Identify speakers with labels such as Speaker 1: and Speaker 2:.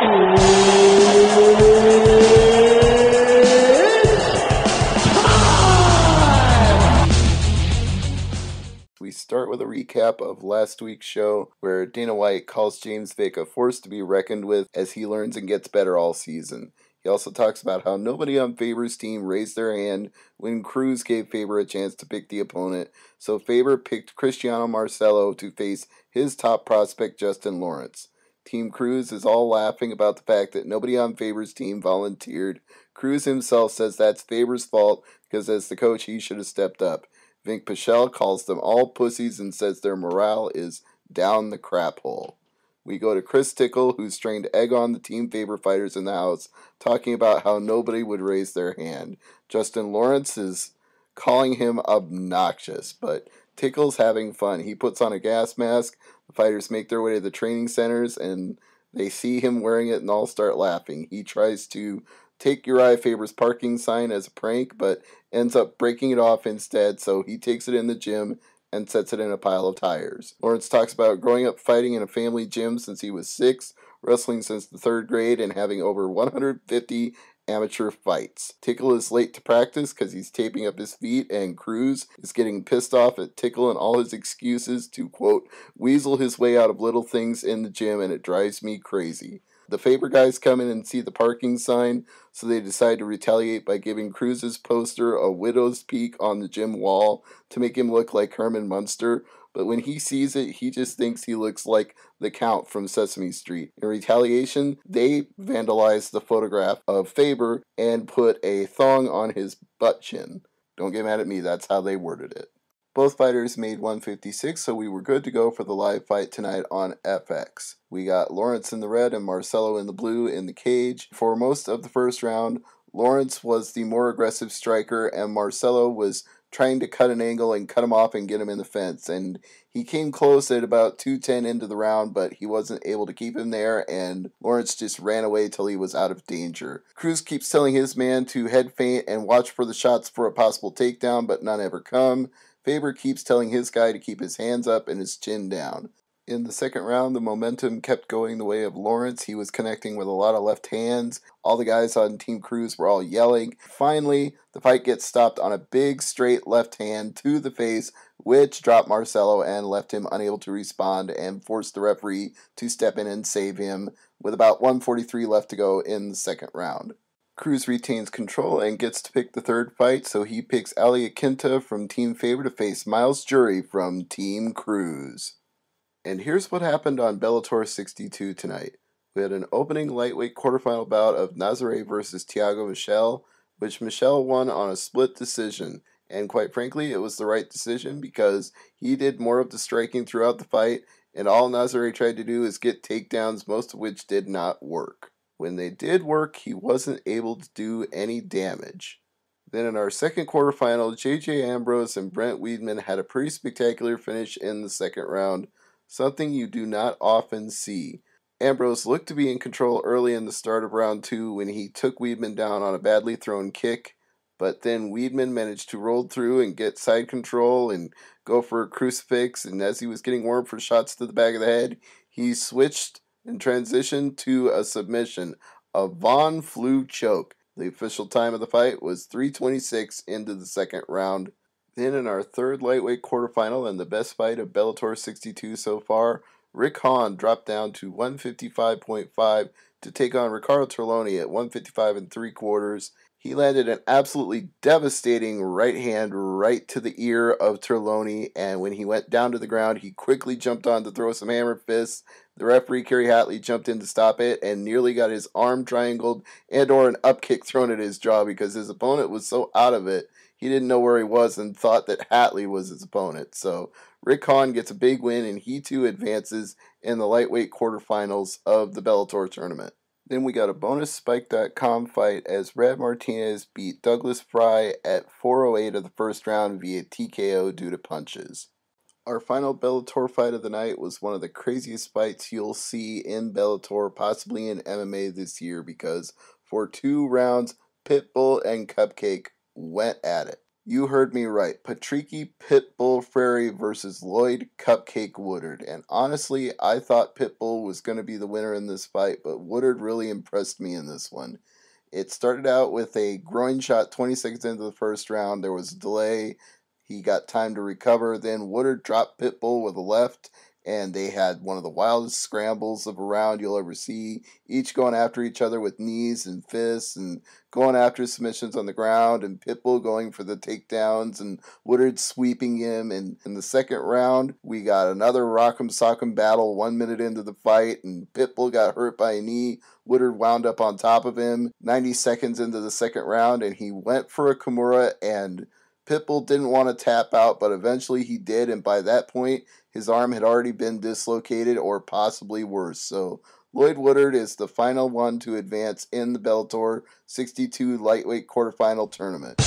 Speaker 1: We start with a recap of last week's show where Dana White calls James Vick a force to be reckoned with as he learns and gets better all season. He also talks about how nobody on Faber's team raised their hand when Cruz gave Faber a chance to pick the opponent, so Faber picked Cristiano Marcelo to face his top prospect Justin Lawrence. Team Cruz is all laughing about the fact that nobody on Faber's team volunteered. Cruz himself says that's Faber's fault because as the coach he should have stepped up. Vink Pichel calls them all pussies and says their morale is down the crap hole. We go to Chris Tickle, who's trying to egg on the Team Faber fighters in the house, talking about how nobody would raise their hand. Justin Lawrence is calling him obnoxious, but Tickle's having fun. He puts on a gas mask, the fighters make their way to the training centers, and they see him wearing it and all start laughing. He tries to take Uriah Faber's parking sign as a prank, but ends up breaking it off instead, so he takes it in the gym and sets it in a pile of tires. Lawrence talks about growing up fighting in a family gym since he was 6, wrestling since the 3rd grade, and having over 150 amateur fights. Tickle is late to practice because he's taping up his feet, and Cruz is getting pissed off at Tickle and all his excuses to, quote, weasel his way out of little things in the gym, and it drives me crazy. The Faber guys come in and see the parking sign, so they decide to retaliate by giving Cruz's poster a widow's peak on the gym wall to make him look like Herman Munster, but when he sees it, he just thinks he looks like the Count from Sesame Street. In retaliation, they vandalize the photograph of Faber and put a thong on his butt chin. Don't get mad at me, that's how they worded it. Both fighters made 156, so we were good to go for the live fight tonight on FX. We got Lawrence in the red and Marcelo in the blue in the cage. For most of the first round, Lawrence was the more aggressive striker, and Marcelo was trying to cut an angle and cut him off and get him in the fence. And he came close at about 2:10 into the round, but he wasn't able to keep him there, and Lawrence just ran away till he was out of danger. Cruz keeps telling his man to head feint and watch for the shots for a possible takedown, but none ever come. Faber keeps telling his guy to keep his hands up and his chin down. In the second round, the momentum kept going the way of Lawrence. He was connecting with a lot of left hands. All the guys on Team Cruz were all yelling. Finally, the fight gets stopped on a big straight left hand to the face, which dropped Marcelo and left him unable to respond and forced the referee to step in and save him with about 1:43 left to go in the second round. Cruz retains control and gets to pick the third fight, so he picks Ali Akinta from Team Faber to face Miles Jury from Team Cruz. And here's what happened on Bellator 62 tonight. We had an opening lightweight quarterfinal bout of Nazare versus Thiago Michel, which Michel won on a split decision. And quite frankly, it was the right decision because he did more of the striking throughout the fight, and all Nazare tried to do is get takedowns, most of which did not work. When they did work, he wasn't able to do any damage. Then in our second quarterfinal, J.J. Ambrose and Brent Weidman had a pretty spectacular finish in the second round, something you do not often see. Ambrose looked to be in control early in the start of round 2 when he took Weidman down on a badly thrown kick, but then Weidman managed to roll through and get side control and go for a crucifix, and as he was getting warm for shots to the back of the head, he switched and transitioned to a submission, a Von Flue choke. The official time of the fight was 3:26 into the second round. Then in our third lightweight quarterfinal and the best fight of Bellator 62 so far, Rick Hahn dropped down to 155.5 to take on Ricardo Terloni at 155 3/4. He landed an absolutely devastating right hand right to the ear of Terloni, and when he went down to the ground, he quickly jumped on to throw some hammer fists. The referee, Kerry Hatley, jumped in to stop it and nearly got his arm triangled and or an up kick thrown at his jaw because his opponent was so out of it, he didn't know where he was and thought that Hatley was his opponent. So Rick Hahn gets a big win, and he too advances in the lightweight quarterfinals of the Bellator tournament. Then we got a bonus Spike.com fight as Red Martinez beat Douglas Fry at 4:08 of the first round via TKO due to punches. Our final Bellator fight of the night was one of the craziest fights you'll see in Bellator, possibly in MMA this year, because for 2 rounds, Pitbull and Cupcake went at it. You heard me right. Patricky Pitbull Frary versus Lloyd Cupcake Woodard. And honestly, I thought Pitbull was going to be the winner in this fight, but Woodard really impressed me in this one. It started out with a groin shot 20 seconds into the first round. There was a delay. He got time to recover. Then Woodard dropped Pitbull with a left, and they had one of the wildest scrambles of a round you'll ever see, each going after each other with knees and fists and going after submissions on the ground, and Pitbull going for the takedowns and Woodard sweeping him. And in the second round, we got another rock'em sock'em battle 1 minute into the fight, and Pitbull got hurt by a knee. Woodard wound up on top of him 90 seconds into the second round, and he went for a Kimura, and Pitbull didn't want to tap out, but eventually he did, and by that point, his arm had already been dislocated or possibly worse. So Lloyd Woodard is the final one to advance in the Bellator 62 lightweight quarterfinal tournament.